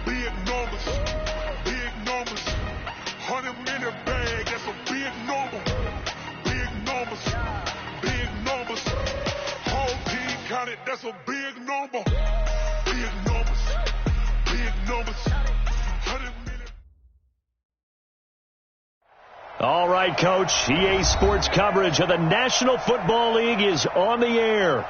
Big numbers, big numbers. 100-minute bag, that's a big number. Big numbers, big numbers. Whole team counted, that's a big number. Big numbers, big numbers. 100-minute. All right, Coach. EA Sports coverage of the National Football League is on the air.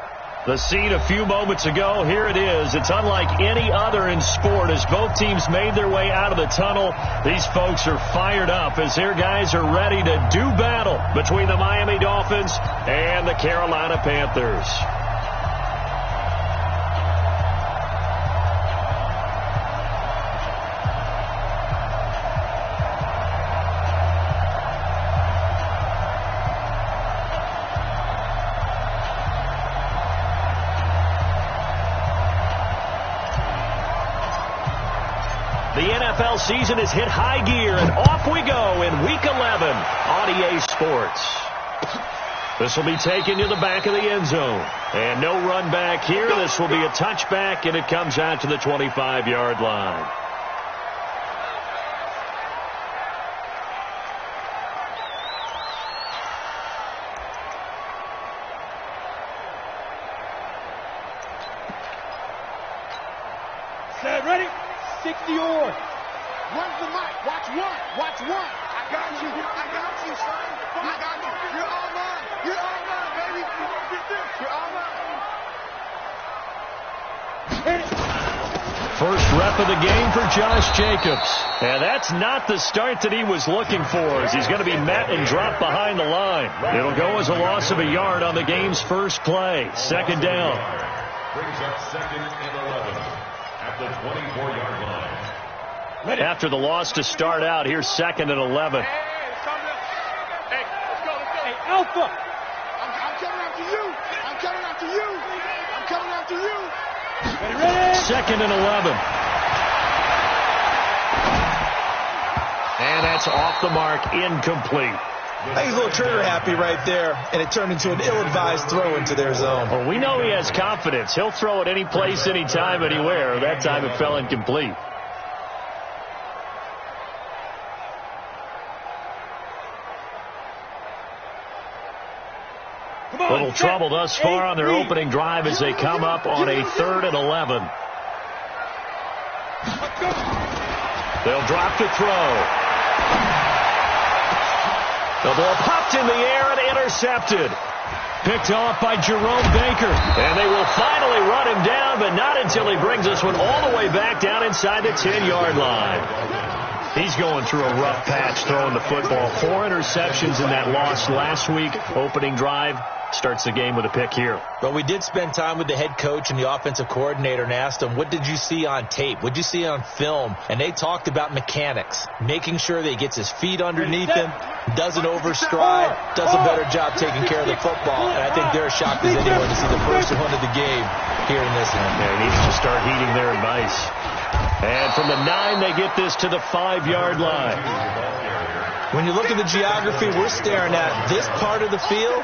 The scene a few moments ago, here it is. It's unlike any other in sport as both teams made their way out of the tunnel. These folks are fired up as their guys are ready to do battle between the Miami Dolphins and the Carolina Panthers. The NFL season has hit high gear, and off we go in Week 11 on EA Sports. This will be taken to the back of the end zone. And no run back here. This will be a touchback, and it comes out to the 25-yard line. Set, ready? 60 or. Where's the mic? Watch one. Watch one. I got you. I got you, son. I got you. You're all mine. You're all mine, baby. You're all mine. First rep of the game for Josh Jacobs. And that's not the start that he was looking for, as he's going to be met and dropped behind the line. It'll go as a loss of a yard on the game's first play. Second down. Brings up 2nd and 11 at the 24-yard line. After the loss to start out, here's 2nd and 11. Hey, let's go. Hey, Alpha. I'm coming after you. I'm coming after you. I'm coming after you. Ready? 2nd and 11. And that's off the mark, incomplete. I think he's a little trigger happy right there, and it turned into an ill-advised throw into their zone. Well, we know he has confidence. He'll throw it any place, anytime, anywhere. That time it fell incomplete. Little trouble thus far on their opening drive as they come up on a 3rd and 11. They'll drop to throw. The ball popped in the air and intercepted. Picked off by Jerome Baker. And they will finally run him down, but not until he brings this one all the way back down inside the 10-yard line. He's going through a rough patch throwing the football. 4 interceptions in that loss last week. Opening drive starts the game with a pick here. But we did spend time with the head coach and the offensive coordinator and asked him, what did you see on tape? What did you see on film? And they talked about mechanics, making sure that he gets his feet underneath him, doesn't overstride, does a better job taking care of the football. And I think they're shocked as anyone to see the first one of the game here in this one. Yeah, he needs to start heeding their advice. And from the 9, they get this to the 5-yard line. When you look at the geography we're staring at, this part of the field,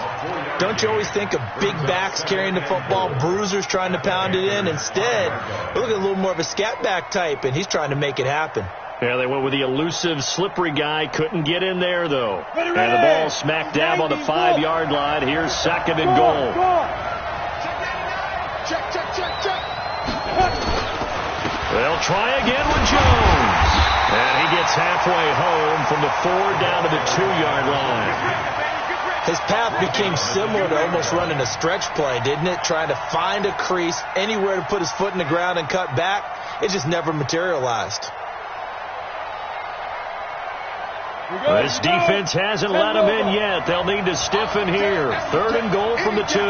don't you always think of big backs carrying the football, bruisers trying to pound it in? Instead, we look at a little more of a scat back type, and he's trying to make it happen. Yeah, they went with the elusive, slippery guy. Couldn't get in there, though. And the ball smack dab on the 5-yard line. Here's 2nd and goal. Check. They'll try again with Jones. And he gets halfway home from the 4 down to the 2-yard line. His path became similar to almost running a stretch play, didn't it? Trying to find a crease, anywhere to put his foot in the ground and cut back. It just never materialized. This defense hasn't let him in yet. They'll need to stiffen here. 3rd and goal from the 2.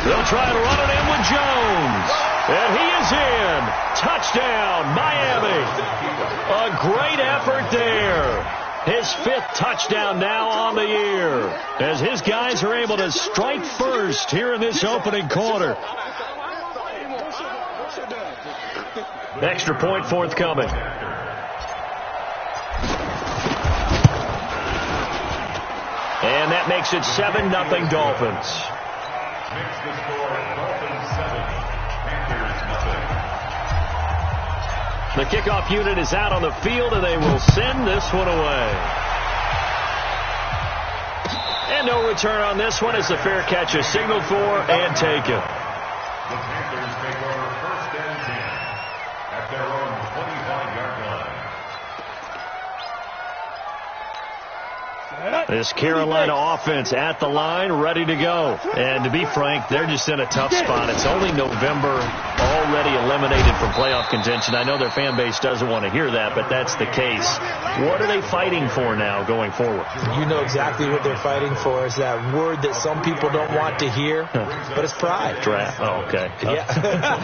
They'll try to run it in with Jones. And he is in. Touchdown, Miami. A great effort there. His 5th touchdown now on the year, as his guys are able to strike first here in this opening quarter. Extra point forthcoming. And that makes it 7-0 Dolphins. Makes the score Dolphins 7, Panthers 0. The kickoff unit is out on the field, and they will send this one away. And no return on this one as the fair catch is signaled for and taken. The Panthers take over 1st and 10 at their own 25-yard line. This Carolina offense at the line, ready to go. And to be frank, they're just in a tough spot. It's only November, already eliminated from playoff contention. I know their fan base doesn't want to hear that, but that's the case. What are they fighting for now going forward? You know exactly what they're fighting for. Is that word that some people don't want to hear, but it's pride. Draft. Oh, okay. Yeah.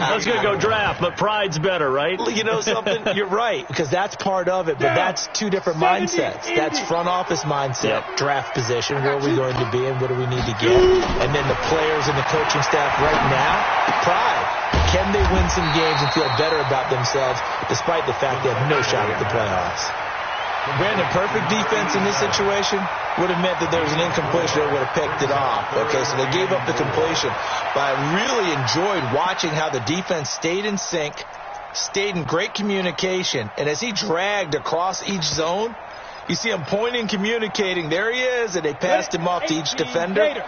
I was going to go draft, but pride's better, right? You know something? You're right, because that's part of it, but that's two different mindsets. That's front office mindset, draft position, where are we going to be and what do we need to get? And then the players and the coaching staff right now, pride. Can they win some games and feel better about themselves despite the fact they have no shot at the playoffs? Brandon, perfect defense in this situation would have meant that there was an incompletion that would have picked it off. Okay, so they gave up the completion. But I really enjoyed watching how the defense stayed in sync, stayed in great communication, and as he dragged across each zone, you see him pointing, communicating. There he is, and they passed him off to each defender.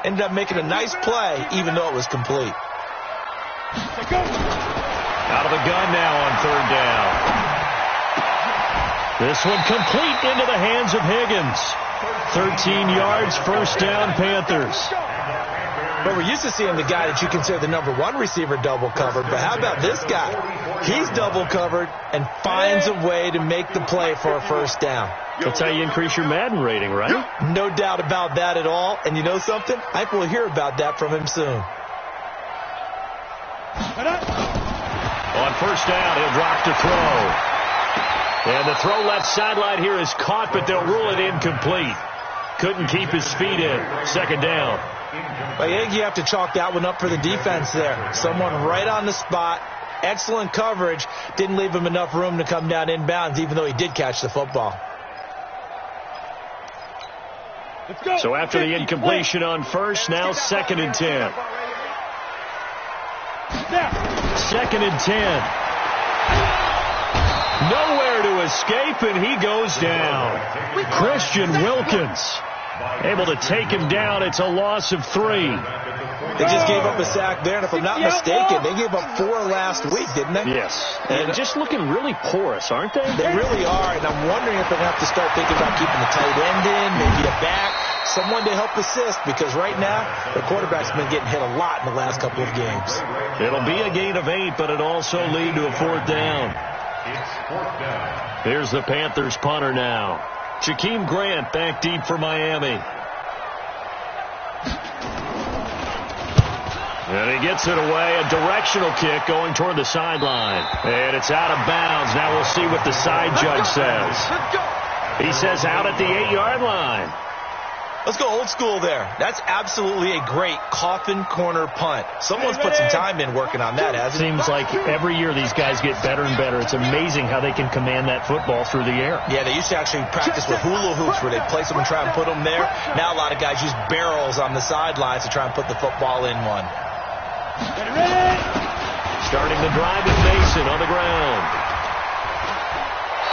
Ended up making a nice play, even though it was complete. Out of the gun now on 3rd down. This one complete into the hands of Higgins. 13 yards, 1st down, Panthers. Well, we're used to seeing the guy that you consider the number 1 receiver double covered, but how about this guy? He's double covered and finds a way to make the play for a 1st down. That's how you increase your Madden rating, right? No doubt about that at all. And you know something? I think we'll hear about that from him soon. On 1st down, he'll drop to throw. And the throw left sideline here is caught, but they'll rule it incomplete. Couldn't keep his feet in. 2nd down. I think you have to chalk that one up for the defense there. Someone right on the spot. Excellent coverage. Didn't leave him enough room to come down inbounds, even though he did catch the football. So after the incompletion on 1st, now 2nd and 10. 2nd and 10. Nowhere to escape, and he goes down. Christian Wilkins able to take him down. It's a loss of 3. They just gave up a sack there, and if I'm not mistaken, they gave up 4 last week, didn't they? Yes. And just looking really porous, aren't they? They really are, and I'm wondering if they're going to have to start thinking about keeping the tight end in, maybe a back, someone to help assist, because right now, the quarterback's been getting hit a lot in the last couple of games. It'll be a gain of 8, but it'll also lead to a 4th down. It's 4th down. Here's the Panthers punter now. Jakeem Grant back deep for Miami. And he gets it away, a directional kick going toward the sideline. And it's out of bounds. Now we'll see what the side judge says. He says out at the 8-yard line. Let's go old school there. That's absolutely a great coffin corner punt. Someone's put some time in working on that, hasn't it? Seems like every year these guys get better and better. It's amazing how they can command that football through the air. Yeah, they used to actually practice with hula hoops where they'd place them and try and put them there. Now a lot of guys use barrels on the sidelines to try and put the football in one. Starting the drive with Mason on the ground.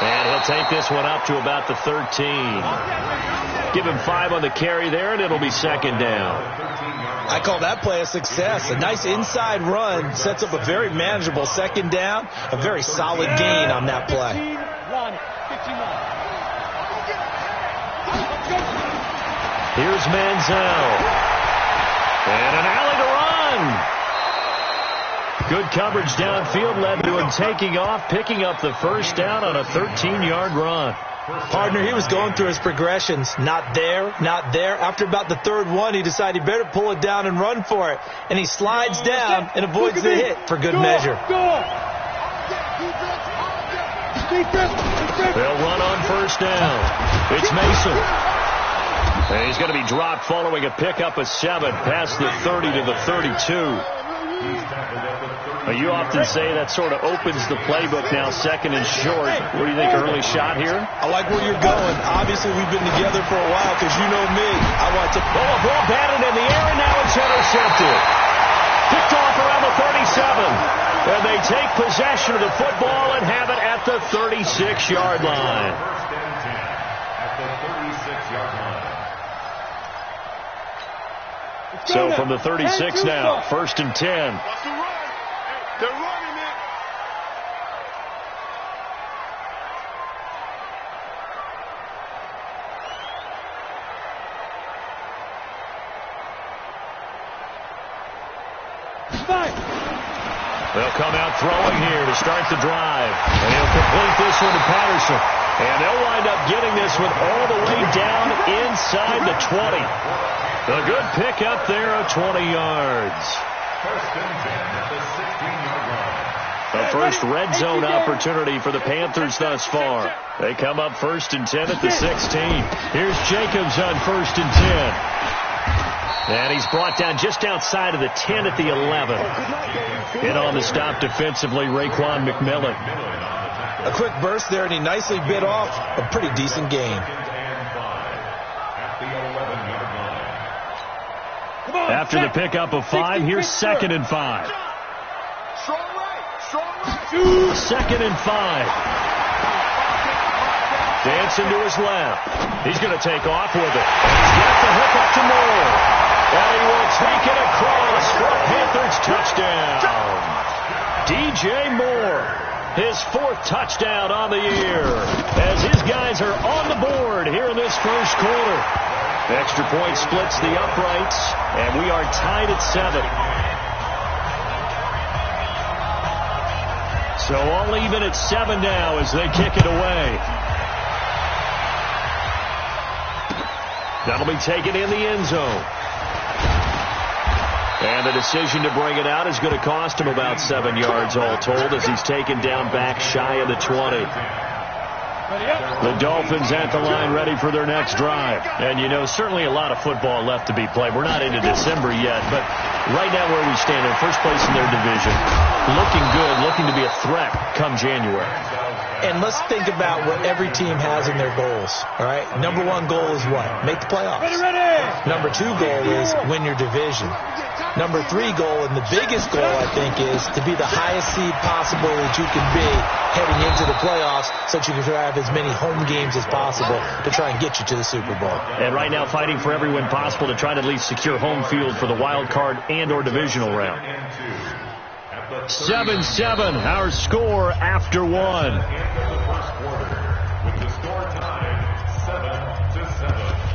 And he'll take this one up to about the 13. Give him 5 on the carry there, and it'll be 2nd down. I call that play a success. A nice inside run sets up a very manageable 2nd down. A very solid gain on that play. Here's Manziel. And an alley to run. Good coverage downfield led to him taking off, picking up the 1st down on a 13-yard run. Partner, he was going through his progressions. Not there, not there. After about the 3rd one, he decided he better pull it down and run for it. And he slides down and avoids the hit for good measure. They'll run on 1st down. It's Mason. And he's going to be dropped following a pickup of 7 past the 30 to the 32. You often say that sort of opens the playbook now, 2nd and short. What do you think, early shot here? I like where you're going. Obviously, we've been together for a while because you know me. I want to... Oh, a ball batted in the air, and now it's intercepted. Picked off around the 37. And they take possession of the football and have it at the 36-yard line. First and 10 at the 36-yard line. So from the 36 now, first and 10. What's the run? They're running it. They'll come out throwing here to start the drive. And he'll complete this one to Patterson. And they'll wind up getting this one all the way down inside the 20. A good pick up there of 20 yards. First and 10 at the 16-yard line. The first red zone opportunity for the Panthers thus far. They come up first and 10 at the 16. Here's Jacobs on first and 10. And he's brought down just outside of the 10 at the 11. In on the stop defensively, Raekwon McMillan. A quick burst there, and he nicely bit off a pretty decent game. After the pickup of 5, here's second and 5. Strong right. Second and 5. Dancing to his left. He's going to take off with it. He's got the hook up to Moore. And he will take it across for a Panthers touchdown. DJ Moore, his 4th touchdown on the year, as his guys are on the board here in this first quarter. Extra point splits the uprights, and we are tied at 7. So all even at 7 now as they kick it away. That'll be taken in the end zone. And the decision to bring it out is going to cost him about 7 yards all told as he's taken down back shy of the 20. The Dolphins at the line ready for their next drive. And, you know, certainly a lot of football left to be played. We're not into December yet, but right now where we stand, in first place in their division, looking good, looking to be a threat come January. And let's think about what every team has in their goals, all right? Number 1 goal is what? Make the playoffs. Number 2 goal is win your division. Number 3 goal, and the biggest goal, I think, is to be the highest seed possible that you can be heading into the playoffs so that you can have as many home games as possible to try and get you to the Super Bowl. And right now fighting for every win possible to try to at least secure home field for the wild card and or divisional round. 7-7, our score after 1. With the score tied 7-7.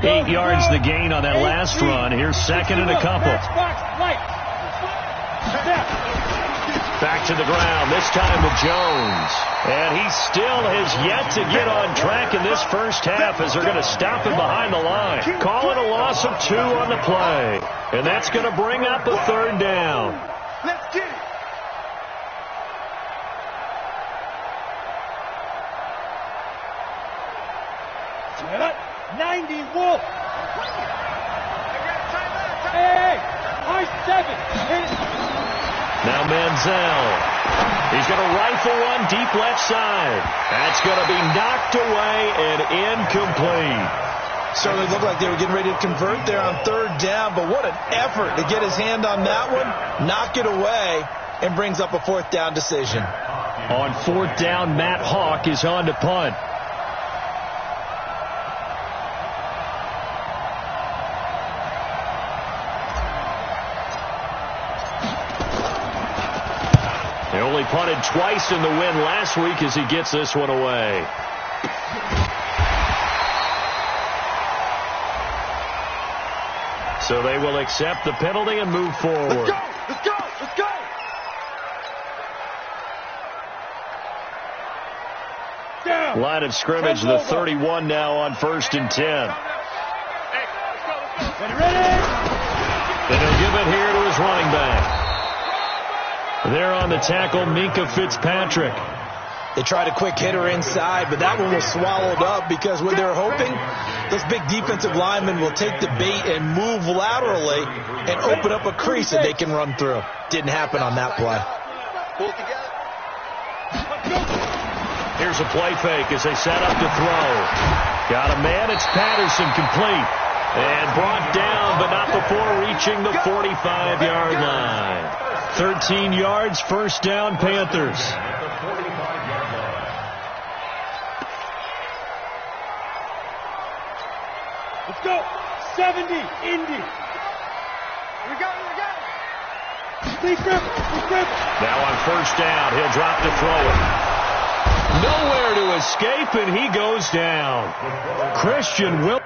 Eight yards the gain on that last run. Here's second and a couple. Back to the ground, this time with Jones. And he still has yet to get on track in this first half as they're going to stop him behind the line. Call it a loss of 2 on the play. And that's going to bring up a 3rd down. Let's get it. Get it. 90 Wolf. Hey, high 7. Hit it. Now Manziel. He's going to rifle one deep left side. That's going to be knocked away and incomplete. Certainly looked like they were getting ready to convert there on 3rd down, but what an effort to get his hand on that one, knock it away, and brings up a 4th down decision. On 4th down, Matt Hawk is on to punt. He only punted twice in the win last week as he gets this one away. So they will accept the penalty and move forward. Let's go! Let's go! Let's go! Down. Line of scrimmage, the 31 now on 1st and 10. Ready? And he'll give it here to his running back. There on the tackle, Minkah Fitzpatrick. They tried a quick hitter inside, but that one was swallowed up because what they're hoping, those big defensive linemen will take the bait and move laterally and open up a crease that they can run through. Didn't happen on that play. Pull it together. Here's a play fake as they set up to throw. Got a man. It's Patterson, complete. And brought down, but not before reaching the 45-yard line. 13 yards, first down, Panthers. Let's go. 70, Indy. We got Steve Griffin. Now on first down, he'll drop to throw it. Nowhere to escape, and he goes down. Christian Will.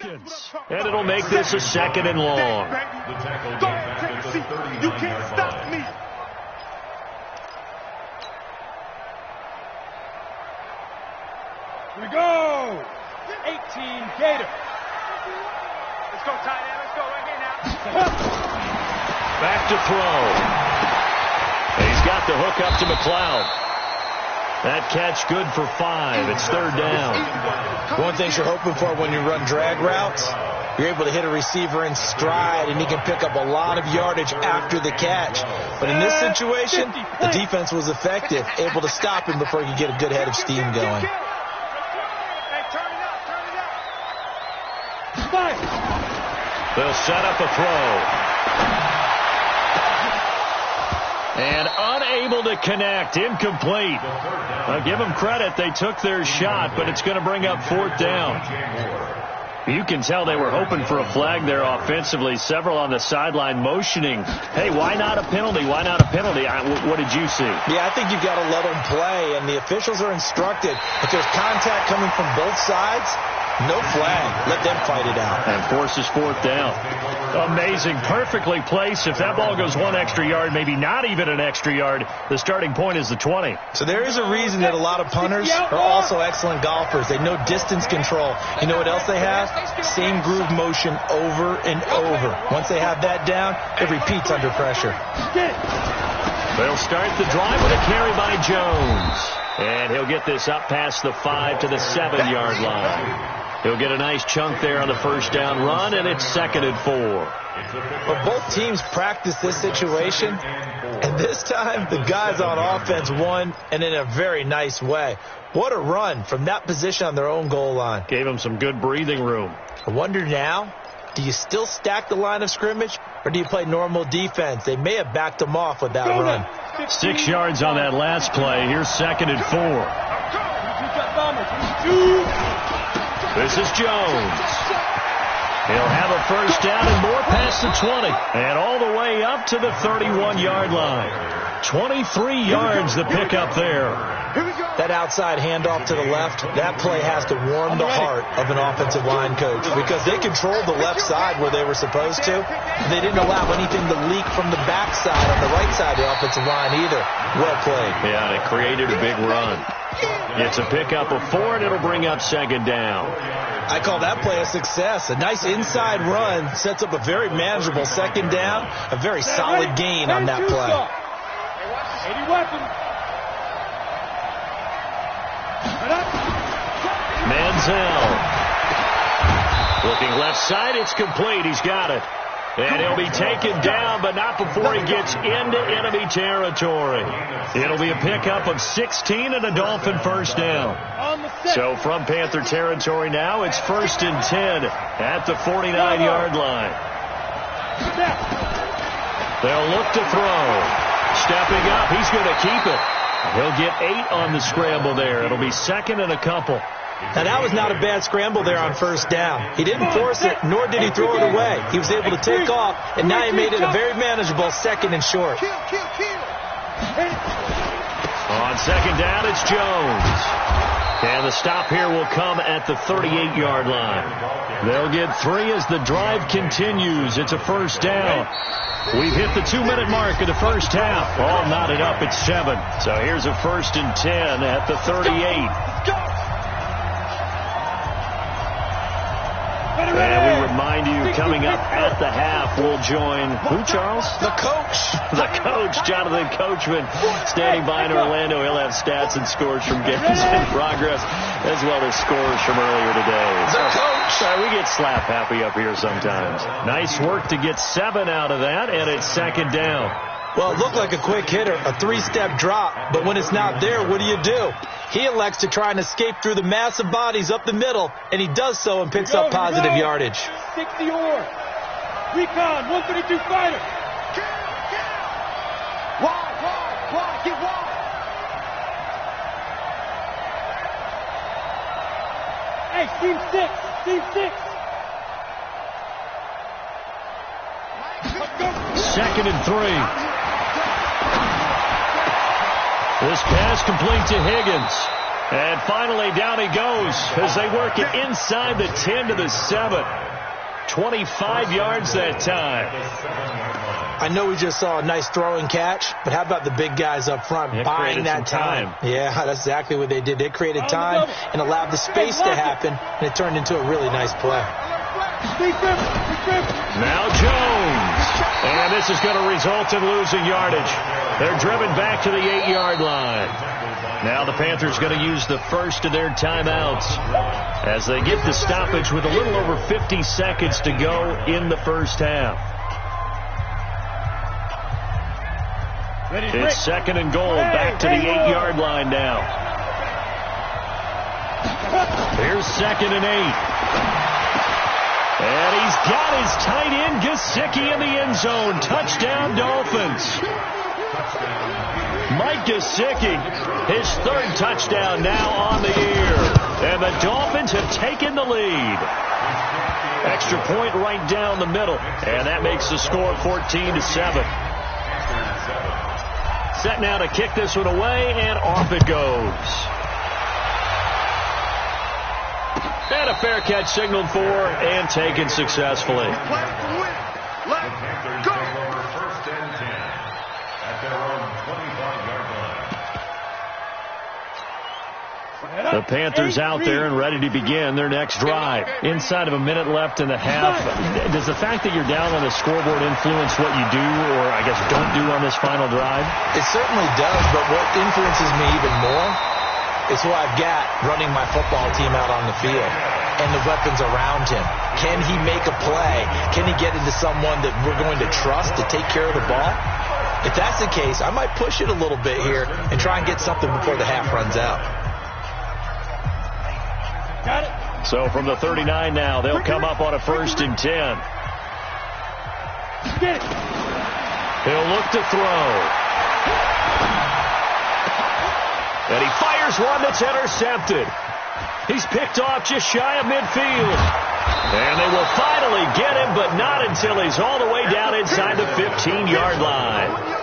And it'll make this a 2nd and long. The tackle Don't back take at a the seat. 39-yard You can't stop line. me. Here we go. 18 Gator. Let's go, tight end. Let's go right here now. Back to throw. He's got the hook up to McLeod. That catch good for 5. It's 3rd down. One thing you're hoping for when you run drag routes, you're able to hit a receiver in stride, and he can pick up a lot of yardage after the catch. But in this situation, the defense was effective, able to stop him before he could get a good head of steam going. Hey, turn it up, turn it up. Fire. They'll set up a throw. And unable to connect. Incomplete. I'll give them credit. They took their shot, but it's going to bring up 4th down. You can tell they were hoping for a flag there offensively. Several on the sideline motioning. Hey, why not a penalty? Why not a penalty? What did you see? Yeah, I think you've got to let them play, and the officials are instructed. If there's contact coming from both sides, no flag. Let them fight it out. And forces 4th down. Amazing. Perfectly placed. If that ball goes 1 extra yard, maybe not even an extra yard, the starting point is the 20. So there is a reason that a lot of punters are also excellent golfers. They know distance control. You know what else they have? Same groove motion over and over. Once they have that down, it repeats under pressure. They'll start the drive with a carry by Jones. And he'll get this up past the 5 to the 7-yard line. He'll get a nice chunk there on the 1st down run, and it's 2nd and 4. But both teams practice this situation, and this time the guys on offense won, and in a very nice way. What a run from that position on their own goal line. Gave them some good breathing room. I wonder now, do you still stack the line of scrimmage, or do you play normal defense? They may have backed them off with that run. 6 yards on that last play. Here's 2nd and 4. This is Jones. He'll have a 1st down and more past the 20. And all the way up to the 31-yard line. 23 yards the pickup there. That outside handoff to the left, that play has to warm the heart of an offensive line coach because they controlled the left side where they were supposed to. They didn't allow anything to leak from the backside on the right side of the offensive line either. Well played. Yeah, they created a big run. It's a pickup of 4, and it'll bring up 2nd down. I call that play a success. A nice inside run sets up a very manageable 2nd down, a very solid gain on that play. 80 weapons. Manziel. Looking left side, it's complete. He's got it. And he'll be taken down, but not before he gets into enemy territory. It'll be a pickup of 16 and a Dolphin 1st down. So from Panther territory now, it's 1st and 10 at the 49-yard line. They'll look to throw. Stepping up, he's going to keep it. He'll get 8 on the scramble there. It'll be 2nd and a couple. Now, that was not a bad scramble there on 1st down. He didn't force it, nor did he throw it away. He was able to take off, and now he made it a very manageable 2nd and short. On 2nd down, it's Jones. And the stop here will come at the 38-yard line. They'll get 3 as the drive continues. It's a 1st down. We've hit the 2-minute mark of the 1st half. All knotted up at 7. So here's a 1st and 10 at the 38. And we remind you, coming up at the half, we'll join who, Charles? The coach. The coach, Jonathan Coachman, standing by in Orlando. He'll have stats and scores from games in progress, as well as scores from earlier today. The coach. We get slap happy up here sometimes. Nice work to get 7 out of that, and it's 2nd down. Well, it looked like a quick hitter, a 3-step drop, but when it's not there, what do? He elects to try and escape through the massive bodies up the middle, and he does so and picks up positive yardage. 60 or recon, 132 fighter. Wide, get wide. Hey, team 6. 2nd and 3. This pass complete to Higgins. And finally, down he goes as they work it inside the 10 to the 7. 25 yards that time. I know we just saw a nice throw and catch, but how about the big guys up front buying that time? Yeah, that's exactly what they did. They created time and allowed the space to happen, and it turned into a really nice play. Now Jones. And this is going to result in losing yardage. They're driven back to the 8-yard line. Now the Panthers going to use the first of their timeouts as they get the stoppage with a little over 50 seconds to go in the first half. It's second and goal, back to the 8-yard line now. Here's second and 8. And he's got his tight end, Gesicki, in the end zone. Touchdown, Dolphins. Mike Gesicki, his third touchdown now on the year. And the Dolphins have taken the lead. Extra point right down the middle. And that makes the score 14 to 7. Set now to kick this one away, and off it goes. And a fair catch signaled for and taken successfully. The Panthers take over first and 10 at their own 25-yard line. The Panthers out there and ready to begin their next drive. Inside of a minute left in the half. Does the fact that you're down on the scoreboard influence what you do, or I guess don't do on this final drive? It certainly does, but what influences me even more is who I've got running my football team out on the field and the weapons around him. Can he make a play? Can he get into someone that we're going to trust to take care of the ball? If that's the case, I might push it a little bit here and try and get something before the half runs out. Got it. So from the 39 now, they'll come up on a first and 10. Get it. He'll look to throw. And he fires one that's intercepted. He's picked off just shy of midfield. And they will finally get him, but not until he's all the way down inside the 15-yard line.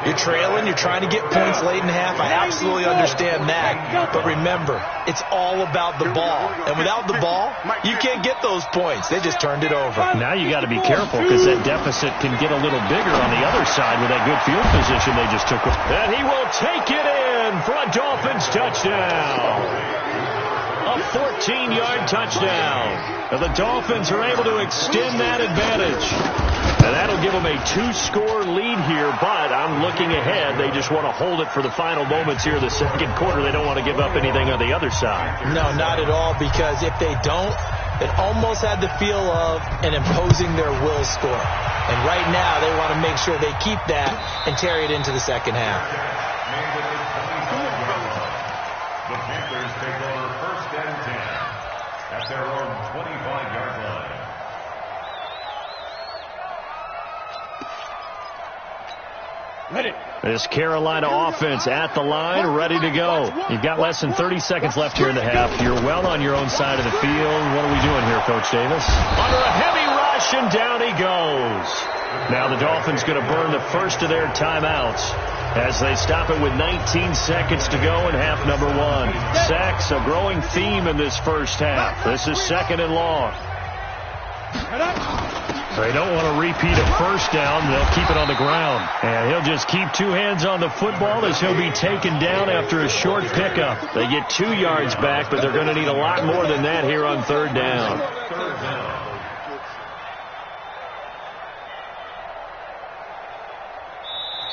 You're trailing, you're trying to get points late in half. I absolutely understand that. But remember, it's all about the ball. And without the ball, you can't get those points. They just turned it over. Now you got to be careful because that deficit can get a little bigger on the other side with that good field position they just took. And he will take it in for a Dolphins touchdown. A 14-yard touchdown. And the Dolphins are able to extend that advantage. And that'll give them a 2-score lead here, but I'm looking ahead. They just want to hold it for the final moments here in the second quarter. They don't want to give up anything on the other side. No, not at all, because if they don't, it almost had the feel of an imposing their will score. And right now, they want to make sure they keep that and carry it into the second half. The Panthers take over first and 10 at their own 25-yard line. This Carolina offense at the line, ready to go. You've got less than 30 seconds left here in the half. You're well on your own side of the field. What are we doing here, Coach Davis? Under a heavy rush, and down he goes. Now the Dolphins going to burn the first of their timeouts as they stop it with 19 seconds to go in half number 1. Sacks, a growing theme in this first half. This is second and long. They don't want to repeat a first down. They'll keep it on the ground. And he'll just keep 2 hands on the football as he'll be taken down after a short pickup. They get 2 yards back, but they're going to need a lot more than that here on third down.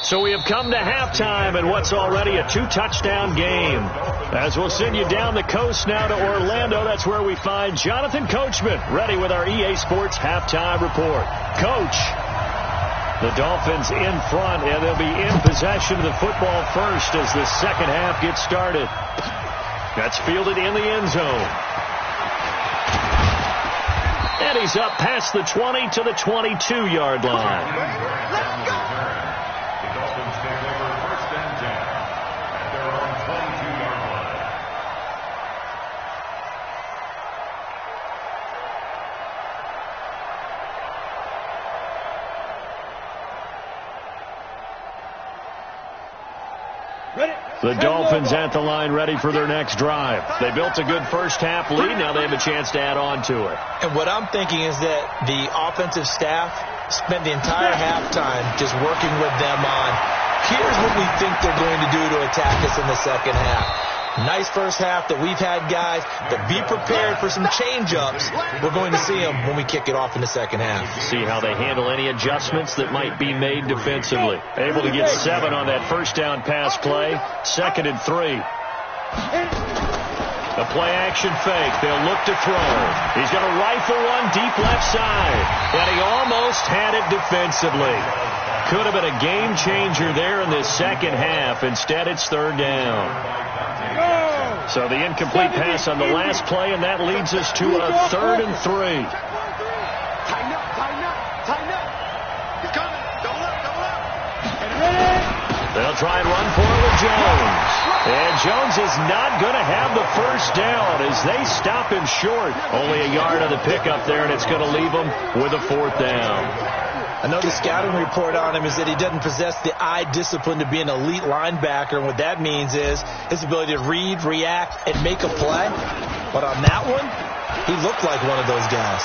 So we have come to halftime in what's already a 2-touchdown game. As we'll send you down the coast now to Orlando, that's where we find Jonathan Coachman, ready with our EA Sports halftime report. Coach, the Dolphins in front, and they'll be in possession of the football first as the second half gets started. That's fielded in the end zone. And he's up past the 20 to the 22-yard line. Let's go. The Dolphins take over first and 10 at their own 22-yard line. The Dolphins at the line ready for their next drive. They built a good first-half lead. Now they have a chance to add on to it. And what I'm thinking is that the offensive staff spent the entire halftime just working with them on, here's what we think they're going to do to attack us in the second half. Nice first half that we've had, guys, but be prepared for some change-ups. We're going to see them when we kick it off in the second half. See how they handle any adjustments that might be made defensively. Able to get 7 on that first down pass play. 2nd and 3. A play-action fake. They'll look to throw. He's going to rifle one deep left side. And he almost had it defensively. Could have been a game-changer there in this second half. Instead, it's 3rd down. So the incomplete pass on the last play, and that leads us to a 3rd and 3. Tighten up, tighten up, tighten up. He's coming. Double up, double up. They'll try and run for it with Jones. And Jones is not going to have the first down as they stop him short. Only a yard on the pickup there, and it's going to leave him with a 4th down. I know the scouting report on him is that he doesn't possess the eye discipline to be an elite linebacker. And what that means is his ability to read, react, and make a play. But on that one, he looked like one of those guys.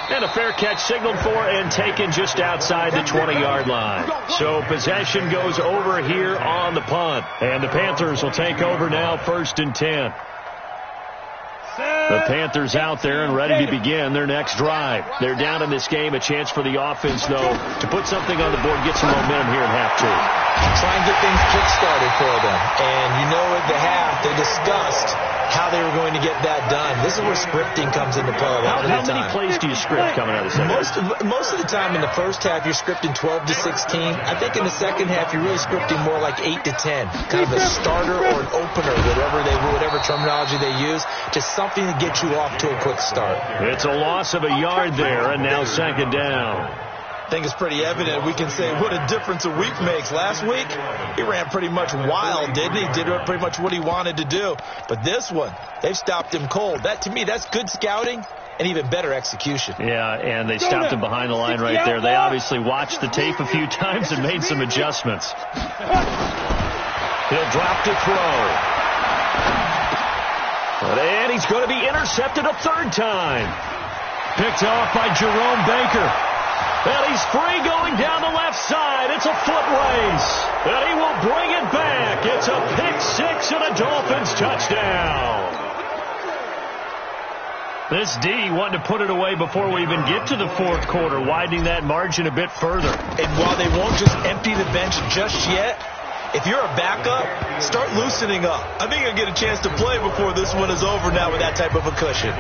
And a fair catch signaled for and taken just outside the 20-yard line. So possession goes over here on the punt. And the Panthers will take over now, 1st and 10. The Panthers out there and ready to begin their next drive. They're down in this game. A chance for the offense, though, to put something on the board, get some momentum here in half 2. Try and get things kick-started for them. And you know at the half, they discussed how they were going to get that done. This is where scripting comes into play. How many plays do you script coming out of the second half? Most of the time in the first half, you're scripting 12 to 16. I think in the second half, you're really scripting more like 8 to 10. Kind of a starter or an opener, whatever terminology they use. Just something to get you off to a quick start. It's a loss of a yard there, and now 2nd down. I think it's pretty evident. We can say what a difference a week makes. Last week, he ran pretty much wild, didn't he? Did pretty much what he wanted to do. But this one, they've stopped him cold. That, to me, that's good scouting and even better execution. Yeah, and they stopped him behind the line right there. They obviously watched the tape a few times and made some adjustments. He'll drop to throw. And he's going to be intercepted a 3rd time. Picked off by Jerome Baker. And he's free going down the left side. It's a foot race. And he will bring it back. It's a pick 6 and a Dolphins touchdown. This D wanting to put it away before we even get to the 4th quarter, widening that margin a bit further. And while they won't just empty the bench just yet, if you're a backup, start loosening up. I think you'll get a chance to play before this one is over now with that type of a cushion.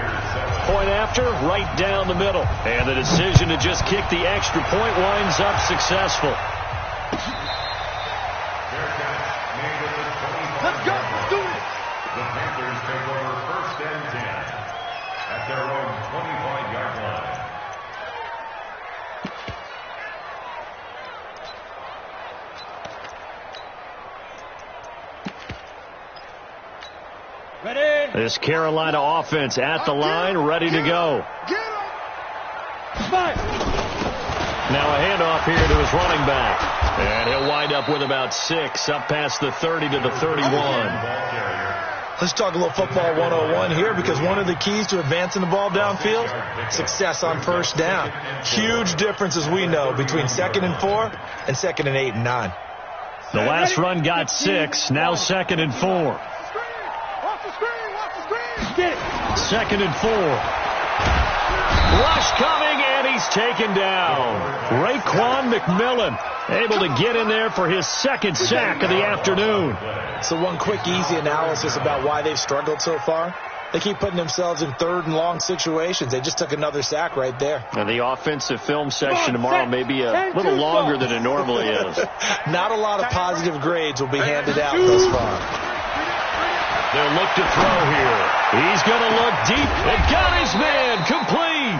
Point after, right down the middle. And the decision to just kick the extra point winds up successful. Let's go. Let's do it. The Panthers take over 1st and 10 at their own 25-yard line. Ready? This Carolina offense at the line, ready to go. Five. Now a handoff here to his running back. And he'll wind up with about 6, up past the 30 to the 31. Let's talk a little football 101 here, because one of the keys to advancing the ball downfield, success on 1st down. Huge difference, as we know, between 2nd and 4 and 2nd and 8 and 9. The last run got 6, now 2nd and 4. 2nd and 4. Rush coming, and he's taken down. Raekwon McMillan able to get in there for his 2nd sack of the afternoon. So one quick, easy analysis about why they've struggled so far. They keep putting themselves in 3rd and long situations. They just took another sack right there. And the offensive film section tomorrow may be a little longer than it normally is. Not a lot of positive grades will be handed out thus far. They'll look to throw here. He's going to look deep and got his man complete.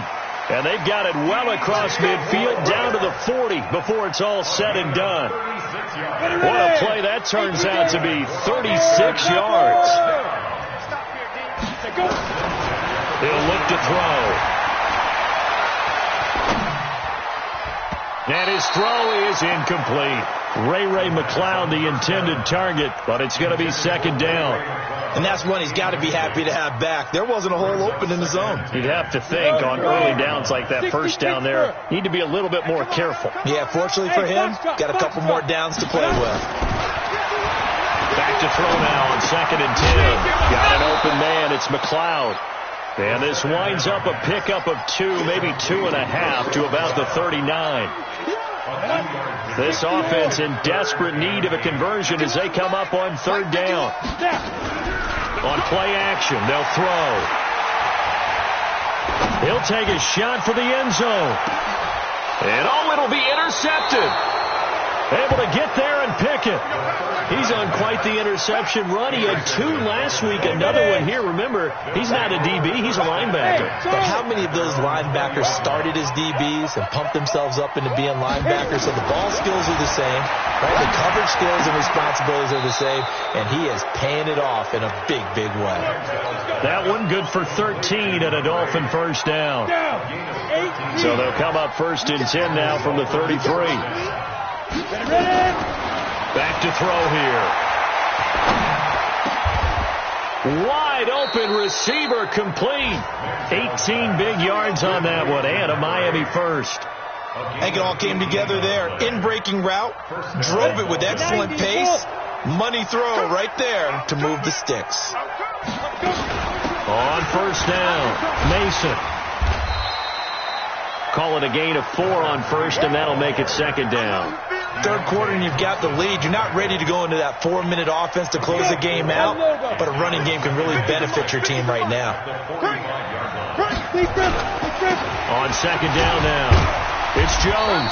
And they've got it well across midfield down to the 40 before it's all said and done. What a play that turns out to be, 36 yards. He'll look to throw. And his throw is incomplete. Ray McCloud, the intended target, but it's going to be second down. And that's one he's got to be happy to have back. There wasn't a hole open in the zone. You'd have to think on early downs like that first down there, need to be a little bit more careful. Yeah, fortunately for him, got a couple more downs to play with. Back to throw now on 2nd and 10. Got an open man. It's McCloud. And this winds up a pickup of 2, maybe 2.5 to about the 39. This offense in desperate need of a conversion as they come up on 3rd down. On play action, they'll throw. He'll take a shot for the end zone. And it'll be intercepted. Able to get there and pick it. He's on quite the interception run. He had 2 last week, another one here. Remember, he's not a DB, he's a linebacker. But how many of those linebackers started as DBs and pumped themselves up into being linebackers? So the ball skills are the same, right? The coverage skills and responsibilities are the same, and he is paying it off in a big, big way. That one good for 13 and a Dolphin first down. So they'll come up 1st and 10 now from the 33. Back to throw here. Wide open receiver complete. 18 big yards on that one and a Miami first. I think it all came together there. In-breaking route, drove it with excellent pace. Money throw right there to move the sticks. On 1st down, Mason. Call it a gain of 4 on 1st, and that'll make it 2nd down. 3rd quarter and you've got the lead. You're not ready to go into that 4-minute offense to close the game out, but a running game can really benefit your team right now. On 2nd down now, it's Jones.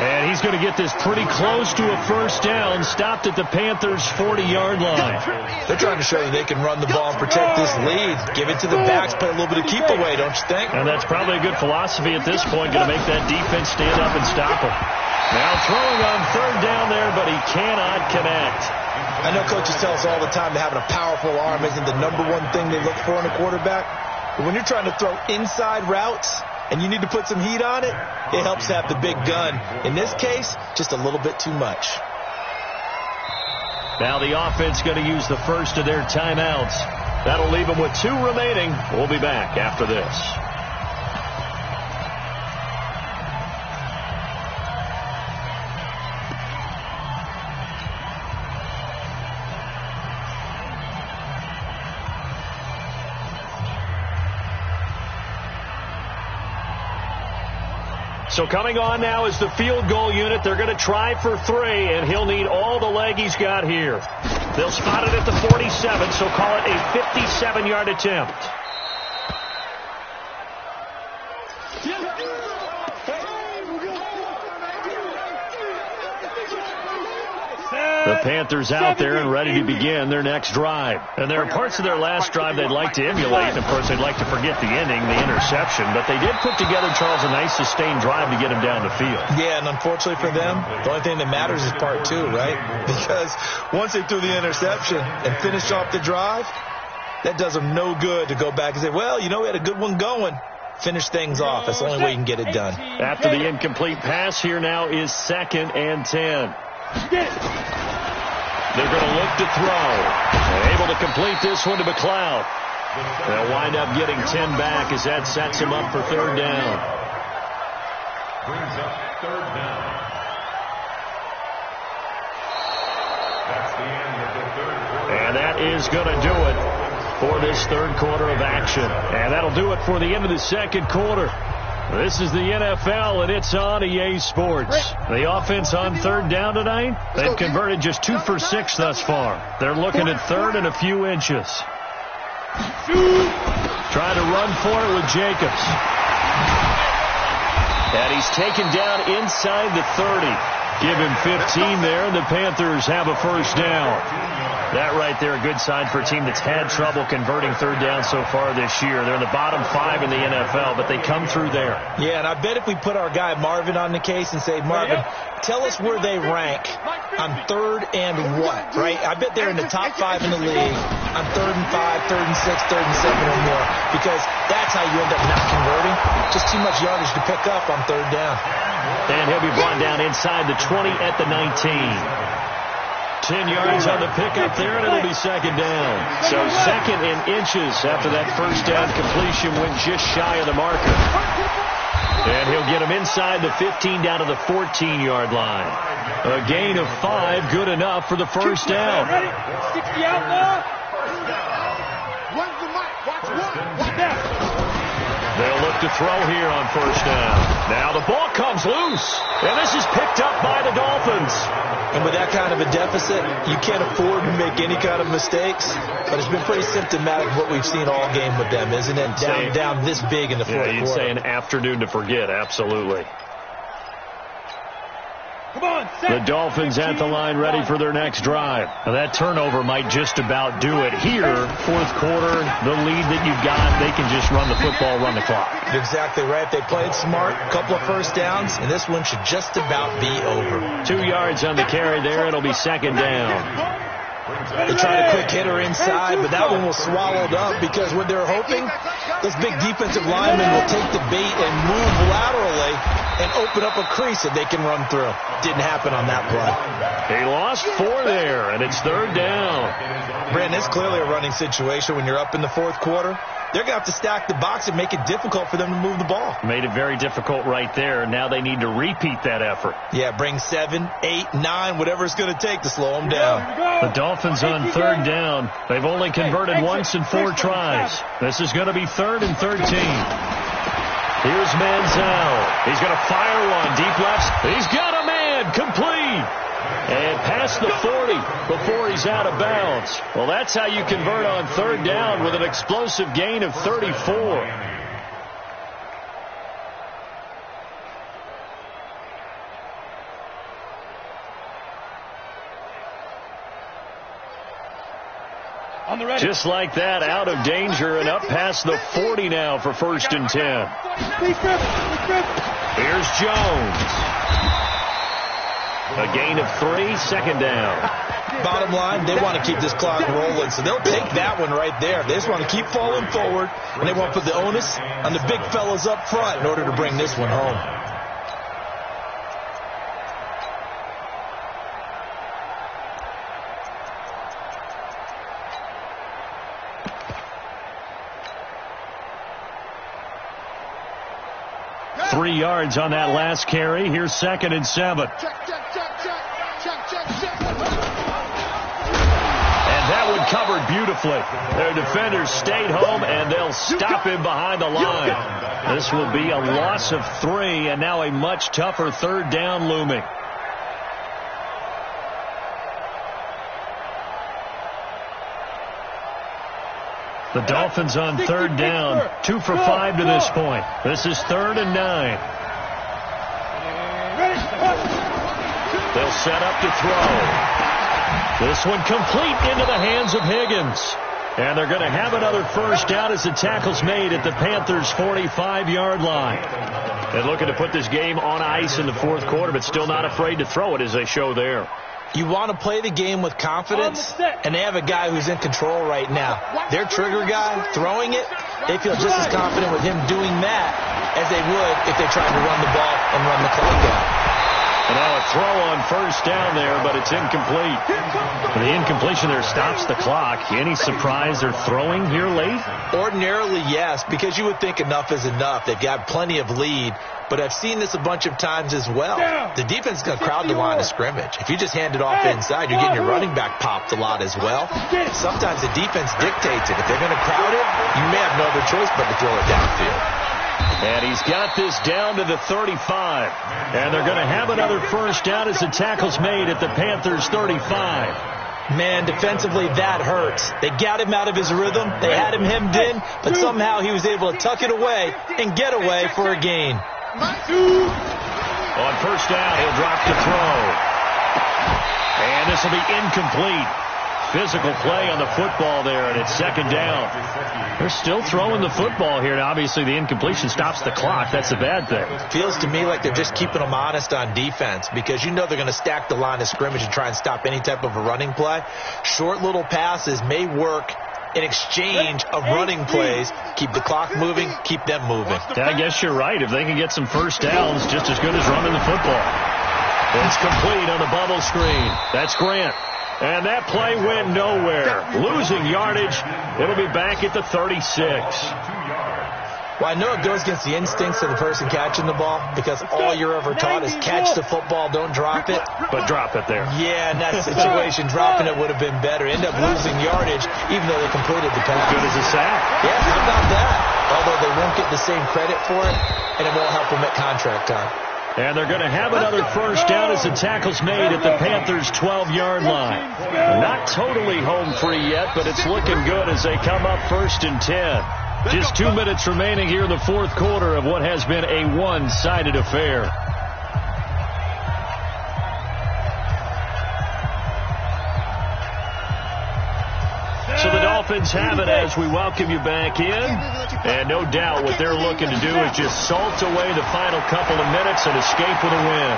And he's going to get this pretty close to a first down, stopped at the Panthers' 40-yard line. They're trying to show you they can run the ball and protect this lead. Give it to the backs, play a little bit of keep away, don't you think? And that's probably a good philosophy at this point, going to make that defense stand up and stop him. Now throwing on 3rd down there, but he cannot connect. I know coaches tell us all the time that having a powerful arm isn't the #1 thing they look for in a quarterback. But when you're trying to throw inside routes and you need to put some heat on it, it helps to have the big gun. In this case, just a little bit too much. Now the offense going to use the first of their timeouts. That'll leave them with 2 remaining. We'll be back after this. So coming on now is the field goal unit. They're going to try for 3, and he'll need all the leg he's got here. They'll spot it at the 47, so call it a 57-yard attempt. The Panthers out there and ready to begin their next drive. And there are parts of their last drive they'd like to emulate. And of course, they'd like to forget the ending, the interception. But they did put together, Charles, a nice sustained drive to get him down the field. Yeah, and unfortunately for them, the only thing that matters is part 2, right? Because once they threw the interception and finished off the drive, that does them no good to go back and say, well, you know, we had a good one going. Finish things off. That's the only way you can get it done. After the incomplete pass, here now is 2nd and 10. They're going to look to throw. They're able to complete this one to McCloud. They'll wind up getting 10 back as that sets him up for 3rd down. Brings up 3rd down. That's the end of the 3rd quarter. And that is going to do it for this 3rd quarter of action. And that'll do it for the end of the 2nd quarter. This is the NFL, and it's on EA Sports. The offense on 3rd down tonight, they've converted just 2 for 6 thus far. They're looking at 3rd and a few inches. Trying to run for it with Jacobs. And he's taken down inside the 30. Give him 15 there, and the Panthers have a first down. That right there, a good sign for a team that's had trouble converting third down so far this year. They're in the bottom 5 in the NFL, but they come through there. Yeah, and I bet if we put our guy Marvin on the case and say, Marvin, tell us where they rank on third and what, right? I bet they're in the top 5 in the league on 3rd and 5, 3rd and 6, 3rd and 7 or more, because that's how you end up not converting. Just too much yardage to pick up on third down. And he'll be brought down inside the 20 at the 19. 10 yards on the pickup there, and it'll be second down. So second in inches after that first down completion went just shy of the marker. And he'll get him inside the 15 down to the 14-yard line. A gain of 5, good enough for the first down. 60 out now. One's the mic. Watch one. Watch that. They'll look to throw here on first down. Now the ball comes loose, and this is picked up by the Dolphins. And with that kind of a deficit, you can't afford to make any kind of mistakes. But it's been pretty symptomatic of what we've seen all game with them, isn't it? Down this big in the fourth quarter. You'd say an afternoon to forget, absolutely. Come on, the Dolphins at the line ready for their next drive. Now that turnover might just about do it. Here, fourth quarter, the lead that you've got, they can just run the football, run the clock. You're exactly right. They played smart, a couple of first downs, and this one should just about be over. 2 yards on the carry there. It'll be second down. They tried a quick hitter inside, but that one was swallowed up because what they're hoping, this big defensive lineman will take the bait and move laterally and open up a crease that they can run through. Didn't happen on that play. He lost 4 there, and it's third down. Brandon, it's clearly a running situation when you're up in the fourth quarter. They're going to have to stack the box and make it difficult for them to move the ball. Made it very difficult right there. Now they need to repeat that effort. Yeah, bring 7, 8, 9, whatever it's going to take to slow them down. The Dolphins on third down. They've only converted once in 4 tries. This is going to be 3rd and 13. Here's Manziel. He's going to fire one deep left. He's got a man. Complete. And past the 40 before he's out of bounds. Well, that's how you convert on third down with an explosive gain of 34. Just like that, out of danger and up past the 40 now for 1st and 10. Here's Jones. A gain of 3, second down. Bottom line, they want to keep this clock rolling, so they'll take that one right there. They just want to keep falling forward, and they want to put the onus on the big fellas up front in order to bring this one home. Three yards on that last carry. Here's 2nd and 7. And that one covered beautifully. Their defenders stayed home, and they'll stop him behind the line. This will be a loss of 3, and now a much tougher third down looming. The Dolphins on third down, 2 for 5 to this point. This is 3rd and 9. They'll set up to throw. This one complete into the hands of Higgins. And they're going to have another first down as the tackle's made at the Panthers' 45-yard line. They're looking to put this game on ice in the fourth quarter, but still not afraid to throw it as they show there. You want to play the game with confidence, and they have a guy who's in control right now. Their trigger guy, throwing it, they feel just as confident with him doing that as they would if they tried to run the ball and run the clock out. And now a throw on first down there, but it's incomplete. The incompletion there stops the clock. Any surprise they're throwing here late? Ordinarily, yes, because you would think enough is enough. They've got plenty of lead. But I've seen this a bunch of times as well. The defense is going to crowd the line of scrimmage. If you just hand it off inside, you're getting your running back popped a lot as well. Sometimes the defense dictates it. If they're going to crowd it, you may have no other choice but to throw it downfield. And he's got this down to the 35. And they're going to have another first down as the tackle's made at the Panthers' 35. Man, defensively, that hurts. They got him out of his rhythm. They had him hemmed in, but somehow he was able to tuck it away and get away for a gain. On first down, he'll drop to throw. And this will be incomplete. physical play on the football there, and it's second down. They're still throwing the football here, and obviously the incompletion stops the clock. That's a bad thing. Feels to me like they're just keeping them honest on defense, because you know they're going to stack the line of scrimmage and try and stop any type of a running play. Short little passes may work in exchange of running plays. Keep the clock moving, keep them moving. Yeah, I guess you're right. If they can get some first downs, just as good as running the football. It's complete on the bubble screen. That's Grant. And that play went nowhere. Losing yardage. It'll be back at the 36. Well, I know it goes against the instincts of the person catching the ball, because all you're ever taught is catch the football, don't drop it. But drop it there. Yeah, in that situation, dropping it would have been better. End up losing yardage, even though they completed the pass. Good as a sack. Yeah, how about that? Although they won't get the same credit for it, and it won't help them at contract time. And they're going to have another first down as the tackle's made at the Panthers' 12-yard line. Not totally home free yet, but it's looking good as they come up 1st and 10. Just 2 minutes remaining here in the fourth quarter of what has been a one-sided affair. So the Dolphins have it as we welcome you back in. And no doubt what they're looking to do is just salt away the final couple of minutes and escape with a win.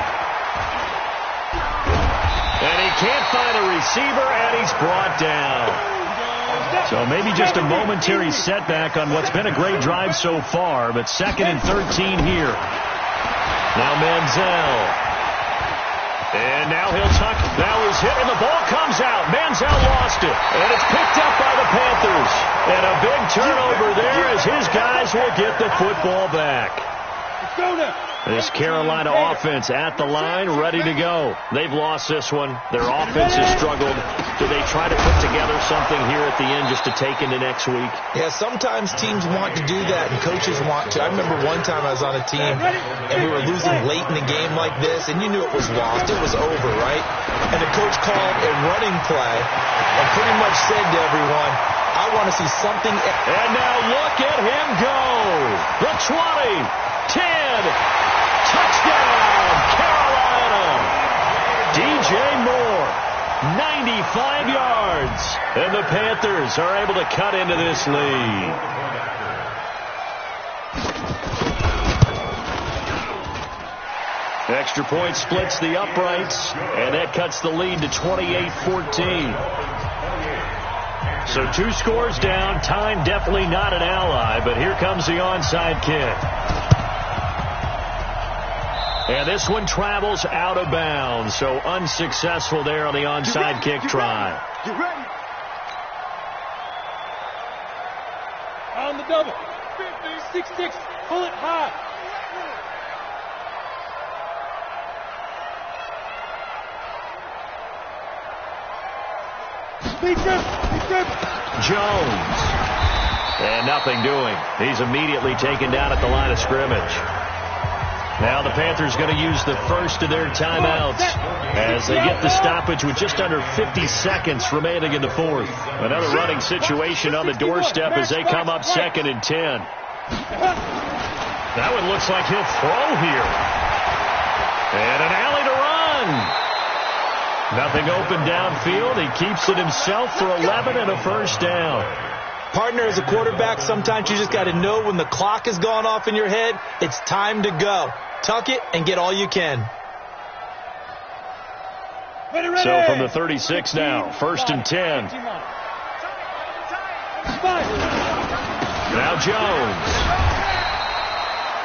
And he can't find a receiver, and he's brought down. So maybe just a momentary setback on what's been a great drive so far, but 2nd and 13 here. Now Manziel. And now he'll tuck. That was hit, and the ball comes out. Manziel lost it, and it's picked up by the Panthers. And a big turnover there as his guys will get the football back. This Carolina offense at the line, ready to go. They've lost this one. Their offense has struggled. Do they try to put together something here at the end just to take into next week? Yeah, sometimes teams want to do that, and coaches want to. I remember one time I was on a team, and we were losing late in the game like this, and you knew it was lost. It was over, right? And the coach called a running play and pretty much said to everyone, I want to see something. And now look at him go. The 20, 10, touchdown, Carolina. DJ Moore, 95 yards. And the Panthers are able to cut into this lead. Extra point splits the uprights, and that cuts the lead to 28-14. So 2 scores down. Time definitely not an ally, but here comes the onside kick. And this one travels out of bounds, so unsuccessful there on the onside kick try. Get ready. On the double. 6-6. Pull it high. Big rip. Jones. And nothing doing. He's immediately taken down at the line of scrimmage. Now the Panthers going to use the first of their timeouts as they get the stoppage with just under 50 seconds remaining in the fourth. Another running situation on the doorstep as they come up 2nd and 10. That one looks like he'll throw here. And an alley to run. Nothing open downfield. He keeps it himself for 11 and a first down. Partner, as a quarterback, sometimes you just got to know when the clock has gone off in your head, it's time to go. Tuck it and get all you can. So from the 36 now, 1st and 10. Now Jones.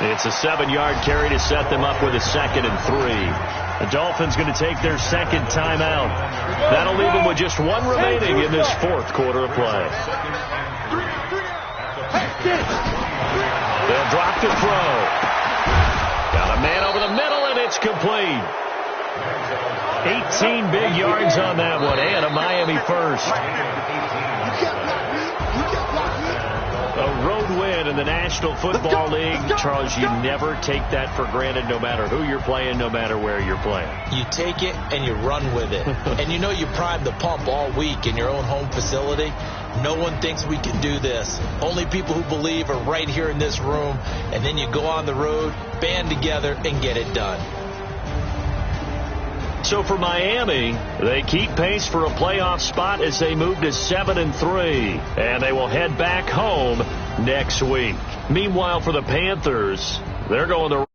It's a 7-yard carry to set them up with a 2nd and 3. The Dolphins going to take their second timeout. That'll leave them with just 1 remaining in this fourth quarter of play. They'll drop to throw. Got a man over the middle, and it's complete. 18 big yards on that one, and a Miami first. A road win in the National Football League. Charles, you never take that for granted, no matter who you're playing, no matter where you're playing. You take it and you run with it. And you know you prime the pump all week in your own home facility. No one thinks we can do this. Only people who believe are right here in this room. And then you go on the road, band together, and get it done. So for Miami, they keep pace for a playoff spot as they move to 7-3, and they will head back home next week. Meanwhile, for the Panthers, they're going the